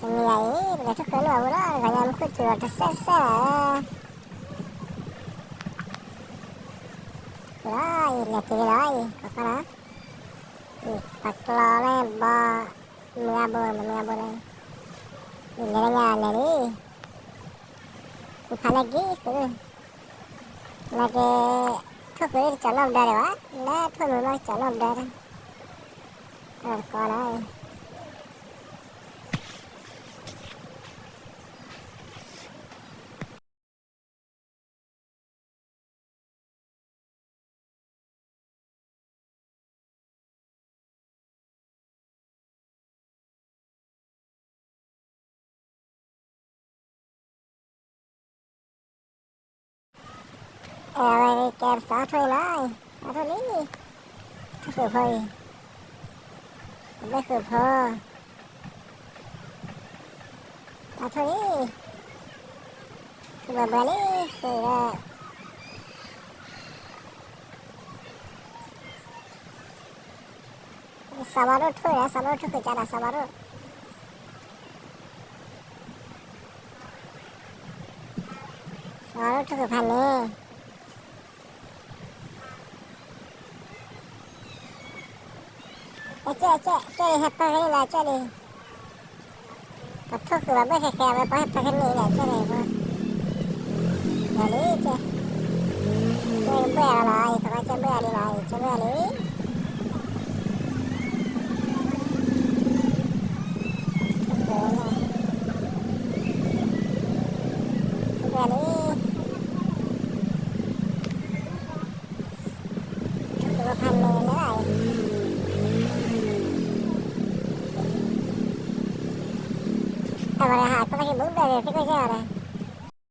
Niya ini begitu kan awalnya ganyan ko tuwa tasasa. Ay, latiray kakara. Paklale ba miyabo. Ileranya nari. Upalagi ko. Lagi thukir chalab dare wa. Na thunu chalab dare. Kakara. Ay, kaya sa thoy lai. Sa thoy ni. Thukir phơi. Bé khử phơ. Sa thoy ni. Khử bờ ni. Khử Sabaro thôi á, Sabaro thôi phải chả Sabaro. Sabaro thôi phải phản nè. Chơi hẹp pa cái là chơi đi. Tập thuốc là bé khè khè bé hẹp pa cái này là chơi này thôi. Là lý chơi. Chơi bé lại, phải chơi bé đi lại, chơi bé lý. Bé lý. Thuốc phản nè nữa lại. Tao vào hạt có cái bún bè thì có chơi rồi.